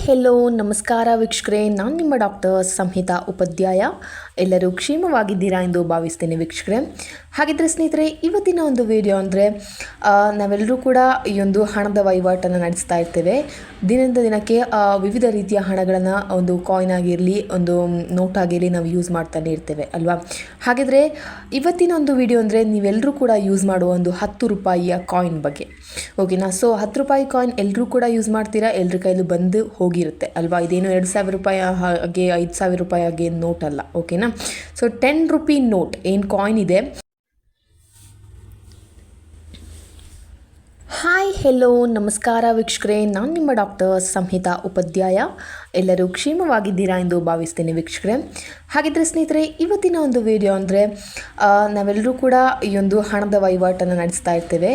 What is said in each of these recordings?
Hello ನಮಸ್ಕಾರ ವೀಕ್ಷಕರೇ, ನಾನು ನಿಮ್ಮ ಡಾಕ್ಟರ್ ಸಂಹಿತಾ ಉಪಾಧ್ಯಾಯ. ಎಲ್ಲರೂ ಕ್ಷೇಮವಾಗಿದ್ದೀರಾ ಎಂದು ಭಾವಿಸ್ತೇನೆ ವೀಕ್ಷಕರೇ. ಹಾಗಿದ್ದರೆ ಸ್ನೇಹಿತರೆ, ಇವತ್ತಿನ ಒಂದು ವಿಡಿಯೋ ಅಂದರೆ ನಾವೆಲ್ಲರೂ ಕೂಡ ಈ ಒಂದು ಹಣದ ವಹಿವಾಟನ್ನು ನಡೆಸ್ತಾ ಇರ್ತೇವೆ. ದಿನದಿಂದ ದಿನಕ್ಕೆ ವಿವಿಧ ರೀತಿಯ ಹಣಗಳನ್ನು ಒಂದು ಕಾಯಿನ್ ಆಗಿರಲಿ, ಒಂದು ನೋಟ್ ಆಗಿರಲಿ ನಾವು ಯೂಸ್ ಮಾಡ್ತಾನೆ ಇರ್ತೇವೆ ಅಲ್ವಾ. ಹಾಗಿದ್ರೆ ಇವತ್ತಿನ ಒಂದು ವಿಡಿಯೋ ಅಂದರೆ ನೀವೆಲ್ಲರೂ ಕೂಡ ಯೂಸ್ ಮಾಡುವ ಒಂದು 10 ರೂಪಾಯಿಯ ಕಾಯಿನ್ ಬಗ್ಗೆ. ಓಕೆನಾ. ಸೊ 10 ರೂಪಾಯಿ ಕಾಯಿನ್ ಎಲ್ಲರೂ ಕೂಡ ಯೂಸ್ ಮಾಡ್ತೀರಾ, ಎಲ್ಲರ ಕೈಲೂ ಬಂದು ಹೋಗಿರುತ್ತೆ ಅಲ್ವಾ. ಇದೇನು 2,000 ರೂಪಾಯಿ ಹಾಗೆ 5,000 ರೂಪಾಯಿ ಹಾಗೆ ನೋಟ್ ಅಲ್ಲ. ಓಕೆನಾ. ಸೊ 10 ರೂಪಿ ನೋಟ್ ಏನು ಕಾಯಿನ್ ಇದೆ. ಹಾಯ್ ಹೆಲೋ ನಮಸ್ಕಾರ ವೀಕ್ಷಕರೇ, ನಾನು ನಿಮ್ಮ ಡಾಕ್ಟರ್ ಸಂಹಿತಾ ಉಪಾಧ್ಯಾಯ. ಎಲ್ಲರೂ ಕ್ಷೇಮವಾಗಿದ್ದೀರಾ ಎಂದು ಭಾವಿಸ್ತೇನೆ ವೀಕ್ಷಕರೇ. ಹಾಗಿದ್ದರೆ ಸ್ನೇಹಿತರೆ, ಇವತ್ತಿನ ಒಂದು ವಿಡಿಯೋ ಅಂದರೆ ನಾವೆಲ್ಲರೂ ಕೂಡ ಈ ಒಂದು ಹಣದ ವಹಿವಾಟನ್ನು ನಡೆಸ್ತಾ ಇರ್ತೇವೆ.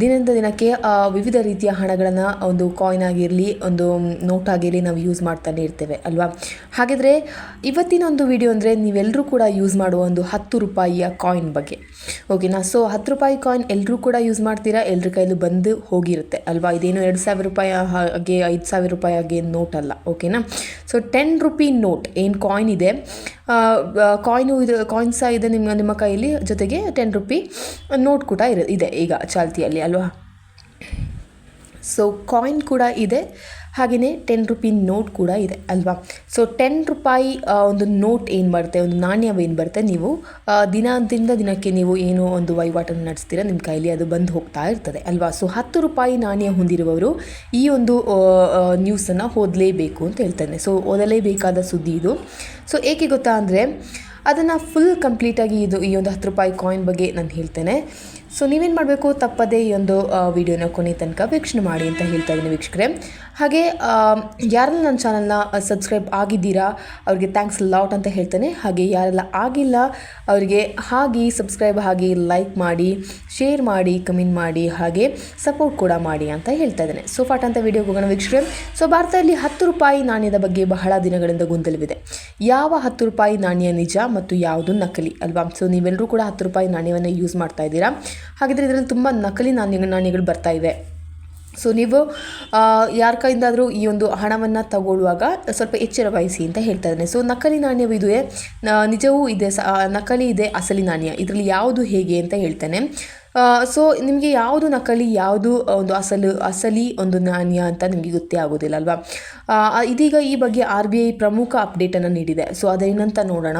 ದಿನದಿಂದ ದಿನಕ್ಕೆ ವಿವಿಧ ರೀತಿಯ ಹಣಗಳನ್ನು ಒಂದು ಕಾಯಿನ್ ಆಗಿರಲಿ, ಒಂದು ನೋಟ್ ಆಗಿರಲಿ ನಾವು ಯೂಸ್ ಮಾಡ್ತಾನೆ ಇರ್ತೇವೆ ಅಲ್ವಾ. ಹಾಗಿದ್ರೆ ಇವತ್ತಿನ ಒಂದು ವಿಡಿಯೋ ಅಂದರೆ ನೀವೆಲ್ಲರೂ ಕೂಡ ಯೂಸ್ ಮಾಡುವ ಒಂದು 10 ರೂಪಾಯಿಯ ಕಾಯಿನ್ ಬಗ್ಗೆ. ಓಕೆನಾ. ಸೊ 10 ರೂಪಾಯಿ ಕಾಯಿನ್ ಎಲ್ಲರೂ ಕೂಡ ಯೂಸ್ ಮಾಡ್ತೀರಾ, ಎಲ್ಲರ ಕೈಲೂ ಬಂದು ಹೋಗಿರುತ್ತೆ ಅಲ್ವಾ. ಇದೇನು 2,000 ರೂಪಾಯಿ ಹಾಗೆ 5,000 ರೂಪಾಯಿ ಹಾಗೆ ನೋಟ್ ಅಲ್ಲ. ಓಕೆನಾ. ಸೊ 10 ರೂಪಿ ನೋಟ್ ಏನು ಕಾಯಿನ್ ಇದೆ, ಕಾಯಿನ್ ಸಹ ಇದೆ ನಿಮ್ಮ ಕೈಯಲ್ಲಿ, ಜೊತೆಗೆ 10 ರೂಪಿ ನೋಟ್ ಕೂಡ ಇದೆ ಈಗ ಚಾಲ್ತಿಯಲ್ಲಿ ಅಲ್ವಾ. ಸೊ ಕಾಯಿನ್ ಕೂಡ ಇದೆ, ಹಾಗೆಯೇ 10 ರೂಪಿ ನೋಟ್ ಕೂಡ ಇದೆ ಅಲ್ವಾ. ಸೊ 10 ರೂಪಾಯಿ ಒಂದು ನೋಟ್ ಏನು ಬರುತ್ತೆ, ಒಂದು ನಾಣ್ಯವೇನು ಬರುತ್ತೆ, ನೀವು ದಿನದಿಂದ ದಿನಕ್ಕೆ ನೀವು ಏನು ಒಂದು ವಹಿವಾಟನ್ನು ನಡೆಸ್ತೀರಾ, ನಿಮ್ಮ ಕೈಲಿ ಅದು ಬಂದು ಹೋಗ್ತಾ ಇರ್ತದೆ ಅಲ್ವಾ. ಸೊ 10 ರೂಪಾಯಿ ನಾಣ್ಯ ಹೊಂದಿರುವವರು ಈ ಒಂದು ನ್ಯೂಸನ್ನು ಓದಲೇಬೇಕು ಅಂತ ಹೇಳ್ತಾನೆ. ಸೊ ಓದಲೇಬೇಕಾದ ಸುದ್ದಿ ಇದು. ಸೊ ಏಕೆ ಗೊತ್ತಾ ಅಂದರೆ ಅದನ್ನು ಫುಲ್ ಕಂಪ್ಲೀಟಾಗಿ ಈ ಒಂದು 10 ರೂಪಾಯಿ ಕಾಯಿನ್ ಬಗ್ಗೆ ನಾನು ಹೇಳ್ತೇನೆ. ಸೊ ನೀವೇನು ಮಾಡಬೇಕು, ತಪ್ಪದೇ ಈ ಒಂದು ವಿಡಿಯೋನ ಕೊನೆ ತನಕ ವೀಕ್ಷಣೆ ಮಾಡಿ ಅಂತ ಹೇಳ್ತಾ ಇದ್ದೀನಿ ವೀಕ್ಷಕರೇ. ಹಾಗೆ ಯಾರೆಲ್ಲ ನನ್ನ ಚಾನಲ್ನ ಸಬ್ಸ್ಕ್ರೈಬ್ ಆಗಿದ್ದೀರಾ ಅವ್ರಿಗೆ ಥ್ಯಾಂಕ್ಸ್ ಲಾಟ್ ಅಂತ ಹೇಳ್ತೇನೆ. ಹಾಗೆ ಯಾರೆಲ್ಲ ಆಗಿಲ್ಲ ಅವರಿಗೆ ಹಾಗೆ ಸಬ್ಸ್ಕ್ರೈಬ್ ಆಗಿ, ಲೈಕ್ ಮಾಡಿ, ಶೇರ್ ಮಾಡಿ, ಕಮೆಂಟ್ ಮಾಡಿ, ಹಾಗೆ ಸಪೋರ್ಟ್ ಕೂಡ ಮಾಡಿ ಅಂತ ಹೇಳ್ತಾ ಇದ್ದೇನೆ. ಸೊ ಫಾಟ್ ಅಂತ ವಿಡಿಯೋಗೆ ಹೋಗೋಣ ವೀಕ್ಷಕರೇ. ಸೊ ಭಾರತದಲ್ಲಿ 10 ರೂಪಾಯಿ ನಾಣ್ಯದ ಬಗ್ಗೆ ಬಹಳ ದಿನಗಳಿಂದ ಗೊಂದಲವಿದೆ. ಯಾವ 10 ರೂಪಾಯಿ ನಾಣ್ಯ ನಿಜ ಮತ್ತು ಯಾವುದು ನಕಲಿ ಅಲ್ವಾ. ಸೊ ನೀವೆಲ್ಲರೂ ಕೂಡ 10 ರೂಪಾಯಿ ನಾಣ್ಯವನ್ನು ಯೂಸ್ ಮಾಡ್ತಾ ಇದ್ದೀರಾ. ಹಾಗಿದ್ರೆ ಇದರಲ್ಲಿ ತುಂಬ ನಕಲಿ ನಾಣ್ಯಗಳು ಬರ್ತಾ ಇವೆ. ಸೊ ನೀವು ಯಾರ ಕೈಯಿಂದಾದರೂ ಈ ಒಂದು ಹಣವನ್ನು ತಗೊಳ್ಳುವಾಗ ಸ್ವಲ್ಪ ಎಚ್ಚರ ವಹಿಸಿ ಅಂತ ಹೇಳ್ತಾ ಇದ್ದೇನೆ. ಸೊ ನಕಲಿ ನಾಣ್ಯವು ಇದೆ, ನಿಜವೂ ಇದೆ, ನಕಲಿ ಇದೆ, ಅಸಲಿ ನಾಣ್ಯ. ಇದರಲ್ಲಿ ಯಾವುದು ಹೇಗೆ ಅಂತ ಹೇಳ್ತೇನೆ. ಸೊ ನಿಮಗೆ ಯಾವುದು ನಕಲಿ, ಯಾವುದು ಒಂದು ಅಸಲಿ ಒಂದು ನಾಣ್ಯ ಅಂತ ನಿಮಗೆ ಗೊತ್ತೇ ಆಗೋದಿಲ್ಲ ಅಲ್ವಾ. ಇದೀಗ ಈ ಬಗ್ಗೆ RBI ಪ್ರಮುಖ ಅಪ್ಡೇಟನ್ನು ನೀಡಿದೆ. ಸೊ ಅದೇನಂತ ನೋಡೋಣ.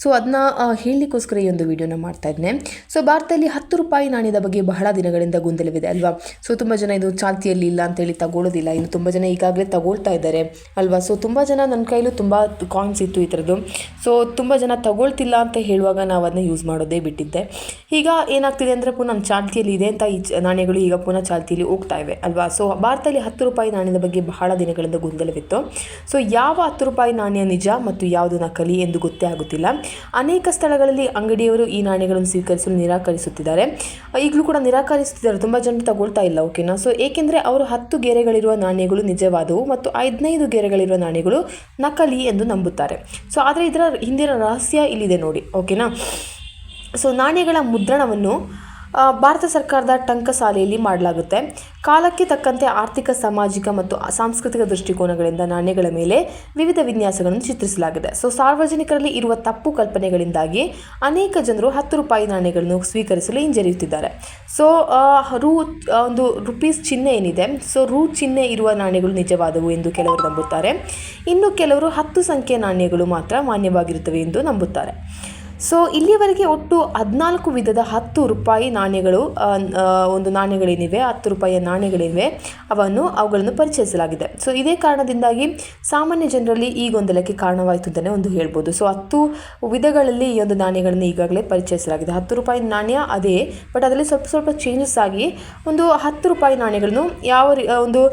ಸೊ ಅದನ್ನ ಹೇಳಲಿಕ್ಕೋಸ್ಕರ ಈ ಒಂದು ವಿಡಿಯೋನ ಮಾಡ್ತಾ ಇದ್ದೇನೆ. ಸೊ ಭಾರತದಲ್ಲಿ 10 ರೂಪಾಯಿ ನಾಣ್ಯದ ಬಗ್ಗೆ ಬಹಳ ದಿನಗಳಿಂದ ಗೊಂದಲವಿದೆ ಅಲ್ವಾ. ಸೊ ತುಂಬ ಜನ ಇದು ಚಾಲ್ತಿಯಲ್ಲಿ ಇಲ್ಲ ಅಂತೇಳಿ ತಗೊಳ್ಳೋದಿಲ್ಲ, ಇನ್ನು ತುಂಬ ಜನ ಈಗಾಗಲೇ ತಗೊಳ್ತಾ ಇದ್ದಾರೆ ಅಲ್ವಾ. ಸೊ ತುಂಬ ಜನ ನನ್ನ ಕೈಲೂ ತುಂಬ ಕಾಯಿನ್ಸ್ ಇತ್ತು ಈ ಥರದ್ದು. ಸೊ ತುಂಬ ಜನ ತಗೊಳ್ತಿಲ್ಲ ಅಂತ ಹೇಳುವಾಗ ನಾವು ಅದನ್ನ ಯೂಸ್ ಮಾಡೋದೇ ಬಿಟ್ಟಿದ್ದೆ. ಈಗ ಏನಾಗ್ತಿದೆ ಅಂದರೆ ಪುನಃ ಚಾಲ್ತಿಯಲ್ಲಿ ಇದೆ ಅಂತ ಈ ನಾಣ್ಯಗಳು ಈಗ ಪುನಃ ಚಾಲ್ತಿಯಲ್ಲಿ ಹೋಗ್ತಾ ಇವೆ ಅಲ್ವಾ. ಸೊ ಭಾರತದಲ್ಲಿ 10 ರೂಪಾಯಿ ನಾಣ್ಯದ ಬಗ್ಗೆ ಬಹಳ ದಿನಗಳಿಂದ ಗೊಂದಲವಿತ್ತು. ಸೊ ಯಾವ 10 ರೂಪಾಯಿ ನಾಣ್ಯ ನಿಜ ಮತ್ತು ಯಾವುದು ನಕಲಿ ಎಂದು ಗೊತ್ತೇ ಆಗುತ್ತಿಲ್ಲ. ಅನೇಕ ಸ್ಥಳಗಳಲ್ಲಿ ಅಂಗಡಿಯವರು ಈ ನಾಣ್ಯಗಳನ್ನು ಸ್ವೀಕರಿಸಲು ನಿರಾಕರಿಸುತ್ತಿದ್ದಾರೆ. ಈಗಲೂ ಕೂಡ ನಿರಾಕರಿಸುತ್ತಿದ್ದಾರೆ, ತುಂಬ ಜನ ತಗೊಳ್ತಾ ಇಲ್ಲ. ಓಕೆನಾ. ಸೊ ಏಕೆಂದರೆ ಅವರು 10 ಗೆರೆಗಳಿರುವ ನಾಣ್ಯಗಳು ನಿಜವಾದವು ಮತ್ತು 15 ಗೆರೆಗಳಿರುವ ನಾಣ್ಯಗಳು ನಕಲಿ ಎಂದು ನಂಬುತ್ತಾರೆ. ಸೊ ಆದರೆ ಇದರ ಹಿಂದಿನ ರಹಸ್ಯ ಇಲ್ಲಿದೆ ನೋಡಿ. ಓಕೆನಾ. ಸೊ ನಾಣ್ಯಗಳ ಮುದ್ರಣವನ್ನು ಭಾರತ ಸರ್ಕಾರದ ಟಂಕಸಾಲೆಯಲ್ಲಿ ಮಾಡಲಾಗುತ್ತೆ. ಕಾಲಕ್ಕೆ ತಕ್ಕಂತೆ ಆರ್ಥಿಕ, ಸಾಮಾಜಿಕ ಮತ್ತು ಸಾಂಸ್ಕೃತಿಕ ದೃಷ್ಟಿಕೋನಗಳಿಂದ ನಾಣ್ಯಗಳ ಮೇಲೆ ವಿವಿಧ ವಿನ್ಯಾಸಗಳನ್ನು ಚಿತ್ರಿಸಲಾಗಿದೆ. ಸೊ ಸಾರ್ವಜನಿಕರಲ್ಲಿ ಇರುವ ತಪ್ಪು ಕಲ್ಪನೆಗಳಿಂದಾಗಿ ಅನೇಕ ಜನರು 10 ರೂಪಾಯಿ ನಾಣ್ಯಗಳನ್ನು ಸ್ವೀಕರಿಸಲು ಹಿಂಜರಿಯುತ್ತಿದ್ದಾರೆ. ಸೊ ಒಂದು ರುಪೀಸ್ ಚಿಹ್ನೆ ಏನಿದೆ, ಸೊ ಚಿಹ್ನೆ ಇರುವ ನಾಣ್ಯಗಳು ನಿಜವಾದವು ಎಂದು ಕೆಲವರು ನಂಬುತ್ತಾರೆ. ಇನ್ನು ಕೆಲವರು 10 ಸಂಖ್ಯೆಯ ನಾಣ್ಯಗಳು ಮಾತ್ರ ಮಾನ್ಯವಾಗಿರುತ್ತವೆ ಎಂದು ನಂಬುತ್ತಾರೆ. ಸೊ ಇಲ್ಲಿಯವರೆಗೆ ಒಟ್ಟು 14 ವಿಧದ 10 ರೂಪಾಯಿ ನಾಣ್ಯಗಳು ಒಂದು ನಾಣ್ಯಗಳೇನಿವೆ, 10 ರೂಪಾಯಿಯ ನಾಣ್ಯಗಳಿವೆ, ಅವುಗಳನ್ನು ಪರಿಚಯಿಸಲಾಗಿದೆ. ಸೊ ಇದೇ ಕಾರಣದಿಂದಾಗಿ ಸಾಮಾನ್ಯ ಜನರಲ್ಲಿ ಈ ಗೊಂದಲಕ್ಕೆ ಕಾರಣವಾಯಿತು ಅಂತಲೇ ಒಂದು ಹೇಳ್ಬೋದು. ಸೊ 10 ವಿಧಗಳಲ್ಲಿ ಈ ಒಂದು ನಾಣ್ಯಗಳನ್ನು ಈಗಾಗಲೇ ಪರಿಚಯಿಸಲಾಗಿದೆ. 10 ರೂಪಾಯಿ ನಾಣ್ಯ ಅದೇ, ಬಟ್ ಅದರಲ್ಲಿ ಸ್ವಲ್ಪ ಚೇಂಜಸ್ ಆಗಿ ಒಂದು 10 ರೂಪಾಯಿ ನಾಣ್ಯಗಳನ್ನು ಒಂದು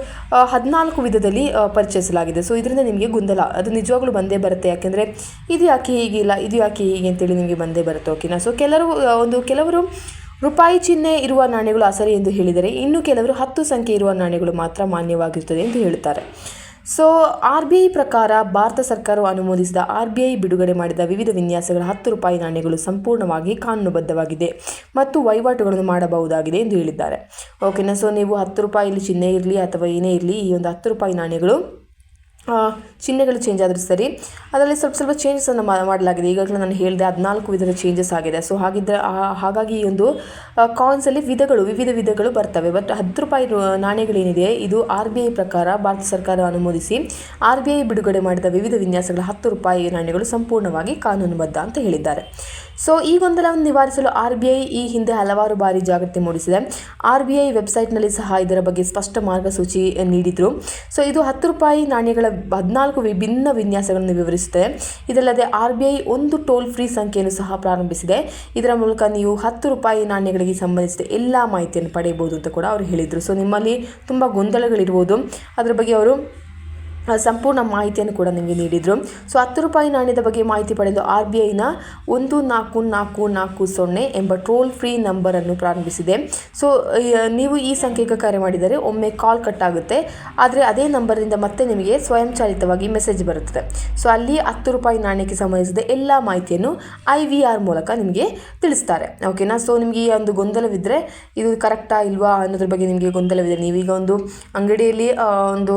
14 ವಿಧದಲ್ಲಿ ಪರಿಚಯಿಸಲಾಗಿದೆ. ಸೊ ಇದರಿಂದ ನಿಮಗೆ ಗೊಂದಲ ಅದು ನಿಜವಾಗ್ಲೂ ಬಂದೇ ಬರುತ್ತೆ. ಯಾಕೆಂದರೆ ಇದು ಯಾಕೆ ಹೀಗಿಲ್ಲ, ಇದು ಯಾಕೆ ಹೀಗೆ ಅಂತೇಳಿ ನಿಮಗೆ ಬಂದೇ ಬರುತ್ತೆ. ಓಕೆನಾ. ಸೊ ಕೆಲವರು ರೂಪಾಯಿ ಚಿಹ್ನೆ ಇರುವ ನಾಣ್ಯಗಳು ಅಸಲಿ ಎಂದು ಹೇಳಿದರೆ, ಇನ್ನು ಕೆಲವರು 10 ಸಂಖ್ಯೆ ಇರುವ ನಾಣ್ಯಗಳು ಮಾತ್ರ ಮಾನ್ಯವಾಗಿರುತ್ತದೆ ಎಂದು ಹೇಳುತ್ತಾರೆ. ಸೊ RBI ಪ್ರಕಾರ ಭಾರತ ಸರ್ಕಾರವು ಅನುಮೋದಿಸಿದ RBI ಬಿಡುಗಡೆ ಮಾಡಿದ ವಿವಿಧ ವಿನ್ಯಾಸಗಳ 10 ರೂಪಾಯಿ ನಾಣ್ಯಗಳು ಸಂಪೂರ್ಣವಾಗಿ ಕಾನೂನುಬದ್ಧವಾಗಿದೆ ಮತ್ತು ವಹಿವಾಟುಗಳನ್ನು ಮಾಡಬಹುದಾಗಿದೆ ಎಂದು ಹೇಳಿದ್ದಾರೆ. ಓಕೆನಾ. ಸೊ ನೀವು 10 ರೂಪಾಯಿಲಿ ಚಿಹ್ನೆ ಇರಲಿ ಅಥವಾ ಏನೇ ಇರಲಿ, ಈ ಒಂದು 10 ರೂಪಾಯಿ ನಾಣ್ಯಗಳು ಚಿಹ್ನೆಗಳು ಚೇಂಜ್ ಆದರೂ ಸರಿ ಅದರಲ್ಲಿ ಸ್ವಲ್ಪ ಚೇಂಜಸನ್ನು ಮಾಡಲಾಗಿದೆ. ಈಗಾಗಲೇ ನಾನು ಹೇಳಿದೆ 14 ವಿಧದ ಚೇಂಜಸ್ ಆಗಿದೆ. ಸೊ ಹಾಗಾಗಿ ಈ ಒಂದು ಕಾಯಿನ್ಸಲ್ಲಿ ವಿವಿಧ ವಿಧಗಳು ಬರ್ತವೆ. ಬಟ್ 10 ರೂಪಾಯಿ ನಾಣ್ಯಗಳೇನಿದೆ ಇದು RBI ಪ್ರಕಾರ ಭಾರತ ಸರ್ಕಾರ ಅನುಮೋದಿಸಿ RBI ಬಿಡುಗಡೆ ಮಾಡಿದ ವಿವಿಧ ವಿನ್ಯಾಸಗಳ 10 ರೂಪಾಯಿ ನಾಣ್ಯಗಳು ಸಂಪೂರ್ಣವಾಗಿ ಕಾನೂನುಬದ್ಧ ಅಂತ ಹೇಳಿದ್ದಾರೆ. ಸೊ ಈ ಗೊಂದಲವನ್ನು ನಿವಾರಿಸಲು RBI ಈ ಹಿಂದೆ ಹಲವಾರು ಬಾರಿ ಜಾಗೃತಿ ಮೂಡಿಸಿದೆ. RBI ವೆಬ್ಸೈಟ್ನಲ್ಲಿ ಸಹ ಇದರ ಬಗ್ಗೆ ಸ್ಪಷ್ಟ ಮಾರ್ಗಸೂಚಿ ನೀಡಿದರು. ಸೊ ಇದು 10 ರೂಪಾಯಿ ನಾಣ್ಯಗಳ 14 ವಿಭಿನ್ನ ವಿನ್ಯಾಸಗಳನ್ನು ವಿವರಿಸುತ್ತದೆ. ಇದಲ್ಲದೆ RBI ಒಂದು ಟೋಲ್ ಫ್ರೀ ಸಂಖ್ಯೆಯನ್ನು ಸಹ ಪ್ರಾರಂಭಿಸಿದೆ. ಇದರ ಮೂಲಕ ನೀವು 10 ರೂಪಾಯಿ ನಾಣ್ಯಗಳಿಗೆ ಸಂಬಂಧಿಸಿದ ಎಲ್ಲ ಮಾಹಿತಿಯನ್ನು ಪಡೆಯಬಹುದು ಅಂತ ಕೂಡ ಅವರು ಹೇಳಿದರು. ಸೊ ನಿಮ್ಮಲ್ಲಿ ತುಂಬ ಗೊಂದಲಗಳಿರ್ಬೋದು, ಅದರ ಬಗ್ಗೆ ಅವರು ಸಂಪೂರ್ಣ ಮಾಹಿತಿಯನ್ನು ಕೂಡ ನಿಮಗೆ ನೀಡಿದರು. ಸೊ 10 ರೂಪಾಯಿ ನಾಣ್ಯದ ಬಗ್ಗೆ ಮಾಹಿತಿ ಪಡೆಯಲು RBIನ 14440 ಎಂಬ ಟೋಲ್ ಫ್ರೀ ನಂಬರನ್ನು ಪ್ರಾರಂಭಿಸಿದೆ. ಸೊ ನೀವು ಈ ಸಂಖ್ಯೆಗೆ ಕರೆ ಮಾಡಿದರೆ ಒಮ್ಮೆ ಕಾಲ್ ಕಟ್ ಆಗುತ್ತೆ, ಆದರೆ ಅದೇ ನಂಬರಿಂದ ಮತ್ತೆ ನಿಮಗೆ ಸ್ವಯಂಚಾಲಿತವಾಗಿ ಮೆಸೇಜ್ ಬರುತ್ತದೆ. ಸೊ ಅಲ್ಲಿ 10 ರೂಪಾಯಿ ನಾಣ್ಯಕ್ಕೆ ಸಂಬಂಧಿಸಿದ ಎಲ್ಲ ಮಾಹಿತಿಯನ್ನು IVR ಮೂಲಕ ನಿಮಗೆ ತಿಳಿಸ್ತಾರೆ. ಓಕೆನಾ. ಸೊ ನಿಮಗೆ ಈ ಒಂದು ಗೊಂದಲವಿದ್ದರೆ ಇದು ಕರೆಕ್ಟಾ ಇಲ್ವಾ ಅನ್ನೋದ್ರ ಬಗ್ಗೆ ನಿಮಗೆ ಗೊಂದಲವಿದೆ, ನೀವೀಗ ಒಂದು ಅಂಗಡಿಯಲ್ಲಿ ಒಂದು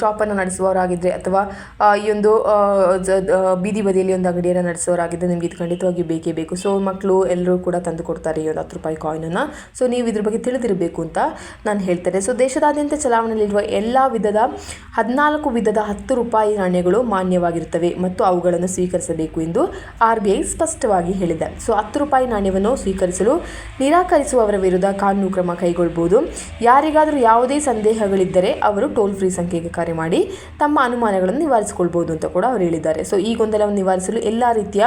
ಶಾಪನ್ನು ನಡೆಸುವವರಾಗಿದ್ದರೆ ಅಥವಾ ಈ ಒಂದು ಬೀದಿ ಬದಿಯಲ್ಲಿ ಒಂದು ಅಂಗಡಿಯನ್ನು ನಡೆಸೋರಾಗಿದ್ದರೆ ನಿಮಗೆ ಇದು ಖಂಡಿತವಾಗಿಯೂ ಬೇಕೇ ಬೇಕು. ಸೊ ಮಕ್ಕಳು ಎಲ್ಲರೂ ಕೂಡ ತಂದು ಕೊಡ್ತಾರೆ ಈ ಒಂದು 10 ರೂಪಾಯಿ ಕಾಯಿನನ್ನು. ಸೊ ನೀವು ಇದ್ರ ಬಗ್ಗೆ ತಿಳಿದಿರಬೇಕು ಅಂತ ನಾನು ಹೇಳ್ತೇನೆ. ಸೊ ದೇಶದಾದ್ಯಂತ ಚಲಾವಣೆಯಲ್ಲಿರುವ ಎಲ್ಲ ವಿಧದ 14 ವಿಧದ 10 ರೂಪಾಯಿ ನಾಣ್ಯಗಳು ಮಾನ್ಯವಾಗಿರುತ್ತವೆ ಮತ್ತು ಅವುಗಳನ್ನು ಸ್ವೀಕರಿಸಬೇಕು ಎಂದು RBI ಸ್ಪಷ್ಟವಾಗಿ ಹೇಳಿದೆ. ಸೊ 10 ರೂಪಾಯಿ ನಾಣ್ಯವನ್ನು ಸ್ವೀಕರಿಸಲು ನಿರಾಕರಿಸುವವರ ವಿರುದ್ಧ ಕಾನೂನು ಕ್ರಮ ಕೈಗೊಳ್ಳಬಹುದು. ಯಾರಿಗಾದರೂ ಯಾವುದೇ ಸಂದೇಹಗಳಿದ್ದರೆ ಅವರು ಟೋಲ್ ಫ್ರೀ ಸಂಖ್ಯೆಗೆ ಕರೆ ಮಾಡಿ ತಮ್ಮ ಅನುಮಾನಗಳನ್ನು ನಿವಾರಿಸಿಕೊಳ್ಬೋದು ಅಂತ ಕೂಡ ಅವರು ಹೇಳಿದ್ದಾರೆ. ಸೊ ಈ ಗೊಂದಲವನ್ನು ನಿವಾರಿಸಲು ಎಲ್ಲ ರೀತಿಯ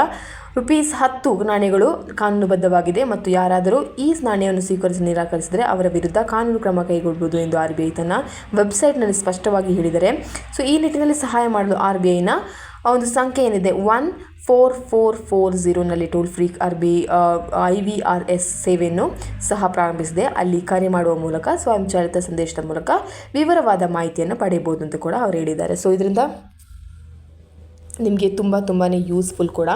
₹10 ನಾಣ್ಯಗಳು ಕಾನೂನುಬದ್ಧವಾಗಿದೆ ಮತ್ತು ಯಾರಾದರೂ ಈ ನಾಣ್ಯವನ್ನು ಸ್ವೀಕರಿಸಲು ನಿರಾಕರಿಸಿದರೆ ಅವರ ವಿರುದ್ಧ ಕಾನೂನು ಕ್ರಮ ಕೈಗೊಳ್ಳಬಹುದು ಎಂದು RBI ತನ್ನ ವೆಬ್ಸೈಟ್ನಲ್ಲಿ ಸ್ಪಷ್ಟವಾಗಿ ಹೇಳಿದ್ದಾರೆ. ಸೊ ಈ ನಿಟ್ಟಿನಲ್ಲಿ ಸಹಾಯ ಮಾಡಲು RBIನ ಒಂದು ಸಂಖ್ಯೆ ಏನಿದೆ 14440ನಲ್ಲಿ ಟೋಲ್ ಫ್ರೀ IVRS ಸೇವೆಯನ್ನು ಸಹ ಪ್ರಾರಂಭಿಸಿದೆ. ಅಲ್ಲಿ ಕರೆ ಮಾಡುವ ಮೂಲಕ ಸ್ವಯಂಚಾಲಿತ ಸಂದೇಶದ ಮೂಲಕ ವಿವರವಾದ ಮಾಹಿತಿಯನ್ನು ಪಡೆಯಬಹುದು ಅಂತ ಕೂಡ ಅವರು ಹೇಳಿದ್ದಾರೆ. ಸೊ ಇದರಿಂದ ನಿಮಗೆ ತುಂಬಾ ಯೂಸ್ಫುಲ್ ಕೂಡ.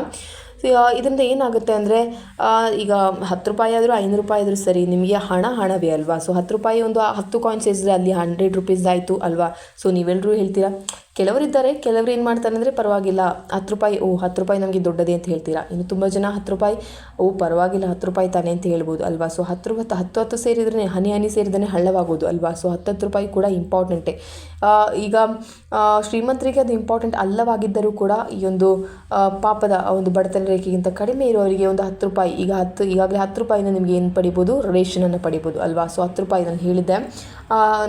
ಇದರಿಂದ ಏನಾಗುತ್ತೆ ಅಂದರೆ ಈಗ 10 ರೂಪಾಯಿ ಆದರೂ 500 ರೂಪಾಯಿ ಆದರೂ ಸರಿ, ನಿಮಗೆ ಹಣವೇ ಅಲ್ವಾ. ಸೊ 10 ರೂಪಾಯಿ ಒಂದು 10 ಕಾಯಿನ್ಸ್ ಇದ್ದರೆ ಅಲ್ಲಿ 100 ರೂಪೀಸ್ ಆಯಿತು ಅಲ್ವಾ. ಸೊ ನೀವೆಲ್ಲರೂ ಹೇಳ್ತೀರಾ, ಕೆಲವರು ಏನು ಮಾಡ್ತಾರೆ ಅಂದರೆ ಪರವಾಗಿಲ್ಲ 10 ರೂಪಾಯಿ 10 ರೂಪಾಯಿ ನಮಗೆ ದೊಡ್ಡದೇ ಅಂತ ಹೇಳ್ತೀರಾ. ಇನ್ನು ತುಂಬ ಜನ 10 ರೂಪಾಯಿ ಪರವಾಗಿಲ್ಲ 10 ರೂಪಾಯಿ ತಾನೇ ಅಂತ ಹೇಳ್ಬೋದು ಅಲ್ವಾ. ಸೊ 10 ಸೇರಿದ್ರೆ ಹನಿ ಸೇರಿದ್ರೆ ಹಳ್ಳವಾಗೋದು ಅಲ್ವಾ. ಸೊ 10 ರೂಪಾಯಿ ಕೂಡ ಇಂಪಾರ್ಟೆಂಟೇ. ಈಗ ಶ್ರೀಮಂತರಿಗೆ ಅದು ಇಂಪಾರ್ಟೆಂಟ್ ಅಲ್ಲವಾಗಿದ್ದರೂ ಕೂಡ ಈ ಒಂದು ಪಾಪದ ಒಂದು ಬಡತನ ರೇಖೆಗಿಂತ ಕಡಿಮೆ ಇರೋರಿಗೆ ಒಂದು 10 ರೂಪಾಯಿ ಈಗಾಗಲೇ 10 ರೂಪಾಯಿನ ನಿಮಗೆ ಏನು ಪಡಿಬೋದು, ರೇಷನನ್ನು ಪಡಿಬೋದು ಅಲ್ವಾ. ಸೊ 10 ರೂಪಾಯಿ ನಾನು ಹೇಳಿದ್ದೆ,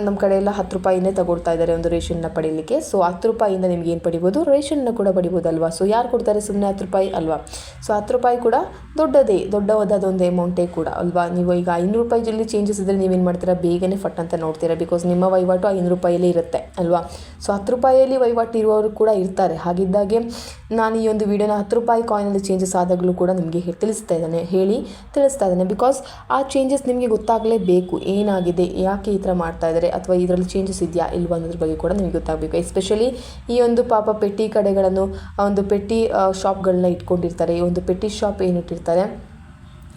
ನಮ್ಮ ಕಡೆ ಎಲ್ಲ 10 ರೂಪಾಯಿನೇ ತಗೊಳ್ತಾ ಇದ್ದಾರೆ ಒಂದು ರೇಷನ್ನ ಪಡೀಲಿಕ್ಕೆ. ಸೊ 10 ರೂಪಾಯಿಯಿಂದ ನಿಮ್ಗೆ ಏನು ಪಡಿಬೋದು, ರೇಷನ್ನ ಕೂಡ ಪಡಿಬೋದು ಅಲ್ವಾ. ಸೊ ಯಾರು ಕೊಡ್ತಾರೆ ಸುಮ್ಮನೆ 10 ರೂಪಾಯಿ ಅಲ್ವಾ. ಸೊ 10 ರೂಪಾಯಿ ಕೂಡ ದೊಡ್ಡದಾದ ಒಂದು ಅಮೌಂಟೇ ಕೂಡ ಅಲ್ವಾ. ನೀವು ಈಗ 500 ರೂಪಾಯಿ ಜಲ್ಲಿ ಚೇಂಜಸ್ ಇದ್ದರೆ ನೀವೇನು ಮಾಡ್ತೀರಾ, ಬೇಗನೆ ಫಟ್ ಅಂತ ನೋಡ್ತೀರಾ, ಬಿಕಾಸ್ ನಿಮ್ಮ ವಹಿವಾಟು 500 ರೂಪಾಯಲ್ಲೇ ಇರುತ್ತೆ ಅಲ್ವಾ. ಸೊ 10 ರೂಪಾಯಿಯಲ್ಲಿ ವಹಿವಾಟು ಇರುವವರು ಕೂಡ ಇರ್ತಾರೆ. ಹಾಗಿದ್ದಾಗೆ ನಾನು ಈ ಒಂದು ವಿಡಿಯೋನ 10 ರೂಪಾಯಿ ಕಾಯಿನಲ್ಲಿ ಚೇಂಜಸ್ ಆದಾಗಲೂ ಕೂಡ ನಿಮಗೆ ತಿಳಿಸ್ತಾ ಇದ್ದಾನೆ ಬಿಕಾಸ್ ಆ ಚೇಂಜಸ್ ನಿಮಗೆ ಗೊತ್ತಾಗಲೇಬೇಕು, ಏನಾಗಿದೆ, ಯಾಕೆ ಈ ಥರ ಮಾಡ್ತಾ ಇದ್ದಾರೆ, ಅಥವಾ ಇದರಲ್ಲಿ ಚೇಂಜಸ್ ಇದೆಯಾ ಇಲ್ವಾ ಅನ್ನೋದ್ರ ಬಗ್ಗೆ ಕೂಡ ನಿಮಗೆ ಗೊತ್ತಾಗಬೇಕು. ಎಸ್ಪೆಷಲಿ ಈ ಒಂದು ಪಾಪ ಪೆಟ್ಟಿ ಕಡೆಗಳನ್ನು, ಒಂದು ಪೆಟ್ಟಿ ಶಾಪ್ಗಳನ್ನ ಇಟ್ಕೊಂಡಿರ್ತಾರೆ, ಈ ಒಂದು ಪೆಟ್ಟಿ ಶಾಪ್ ಏನಿಟ್ಟಿರ್ತಾರೆ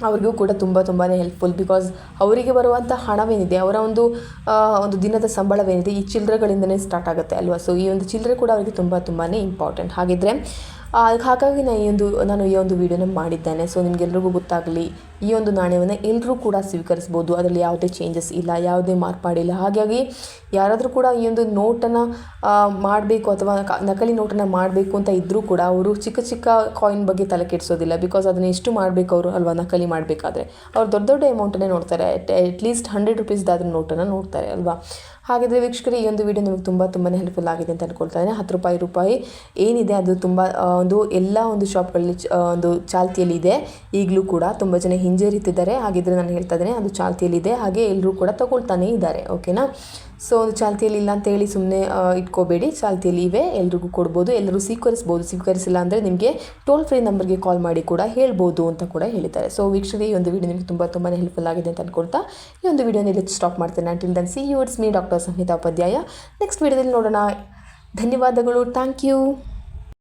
ಅವ್ರಿಗೂ ಕೂಡ ತುಂಬಾ ಹೆಲ್ಪ್ಫುಲ್. ಬಿಕಾಸ್ ಅವರಿಗೆ ಬರುವಂಥ ಹಣವೇನಿದೆ, ಅವರ ಒಂದು ದಿನದ ಸಂಬಳವೇನಿದೆ ಈ ಚಿಲ್ಲರೆಗಳಿಂದನೇ ಸ್ಟಾರ್ಟ್ ಆಗುತ್ತೆ ಅಲ್ವಾ. ಸೊ ಈ ಒಂದು ಚಿಲ್ಲರೆ ಕೂಡ ಅವರಿಗೆ ತುಂಬಾ ಇಂಪಾರ್ಟೆಂಟ್. ಹಾಗಾಗಿ ನಾನು ಈ ಒಂದು ವಿಡಿಯೋನ ಮಾಡಿದ್ದೇನೆ. ಸೊ ನಿಮಗೆಲ್ರಿಗೂ ಗೊತ್ತಾಗಲಿ, ಈ ಒಂದು ನಾಣ್ಯವನ್ನು ಎಲ್ಲರೂ ಕೂಡ ಸ್ವೀಕರಿಸ್ಬೋದು, ಅದರಲ್ಲಿ ಯಾವುದೇ ಚೇಂಜಸ್ ಇಲ್ಲ, ಯಾವುದೇ ಮಾರ್ಪಾಡಿಲ್ಲ. ಹಾಗಾಗಿ ಯಾರಾದರೂ ಕೂಡ ಈ ಒಂದು ನೋಟನ್ನು ಮಾಡಬೇಕು ಅಥವಾ ನಕಲಿ ನೋಟನ್ನು ಮಾಡಬೇಕು ಅಂತ ಇದ್ದರೂ ಕೂಡ ಅವರು ಚಿಕ್ಕ ಕಾಯಿನ್ ಬಗ್ಗೆ ತಲೆ ಕೆಡಿಸೋದಿಲ್ಲ. ಬಿಕಾಸ್ ಅದನ್ನು ಎಷ್ಟು ಮಾಡಬೇಕು ಅವರು ಅಲ್ವಾ, ನಕಲಿ ಮಾಡಬೇಕಾದ್ರೆ ಅವ್ರು ದೊಡ್ಡ ಅಮೌಂಟನ್ನೇ ನೋಡ್ತಾರೆ. ಅಟ್ಲೀಸ್ಟ್ 100 ರೂಪೀಸ್ದಾದ್ರೂ ನೋಟನ್ನು ನೋಡ್ತಾರೆ ಅಲ್ವಾ. ಹಾಗಿದ್ರೆ ವೀಕ್ಷಕರೇ, ಈ ಒಂದು ವಿಡಿಯೋ ನಿಮಗೆ ತುಂಬಾ ಹೆಲ್ಪ್ಫುಲ್ ಆಗಿದೆ ಅಂತ ಅಂದ್ಕೊಳ್ತಾ ಇದ್ದೇನೆ. 10 ರೂಪಾಯಿ ಏನಿದೆ ಅದು ತುಂಬ ಎಲ್ಲ ಒಂದು ಶಾಪ್ಗಳಲ್ಲಿ ಒಂದು ಚಾಲ್ತಿಯಲ್ಲಿದೆ. ಈಗಲೂ ಕೂಡ ತುಂಬ ಜನ ಹಿಂಜರಿತಿದ್ದಾರೆ. ಹಾಗಿದ್ರೆ ನಾನು ಹೇಳ್ತಾ ಇದ್ದೇನೆ, ಅದು ಚಾಲ್ತಿಯಲ್ಲಿದೆ, ಹಾಗೆ ಎಲ್ಲರೂ ಕೂಡ ತಗೊಳ್ತಾನೇ ಇದ್ದಾರೆ. ಓಕೆನಾ. ಸೊ ಅದು ಚಾಲ್ತಿಯಲ್ಲಿ ಇಲ್ಲ ಅಂತ ಹೇಳಿ ಸುಮ್ಮನೆ ಇಟ್ಕೋಬೇಡಿ, ಚಾಲ್ತಿಯಲ್ಲಿ ಇವೆ, ಎಲ್ರಿಗೂ ಕೊಡ್ಬೋದು, ಎಲ್ಲರೂ ಸ್ವೀಕರಿಸಿಲ್ಲ ಅಂದರೆ ನಿಮಗೆ ಟೋಲ್ ಫ್ರೀ ನಂಬರ್ಗೆ ಕಾಲ್ ಮಾಡಿ ಕೂಡ ಹೇಳ್ಬೋದು ಅಂತ ಕೂಡ ಹೇಳಿದ್ದಾರೆ. ಸೊ ವೀಕ್ಷಕರೇ, ಈ ಒಂದು ವಿಡಿಯೋ ನಿಮಗೆ ತುಂಬಾ ಹೆಲ್ಪ್ಫುಲ್ ಆಗಿದೆ ಅಂತ ಅಂದ್ಕೊಳ್ತಾ ಈ ಒಂದು ವಿಡಿಯೋನ ಇಲ್ಲಿ ಸ್ಟಾಪ್ ಮಾಡ್ತೇನೆ. Until then see you, it's me doctor Samhita Upadhyaya. Next ವಿಡಿಯೋದಲ್ಲಿ ನೋಡೋಣ. ಧನ್ಯವಾದಗಳು. Thank you.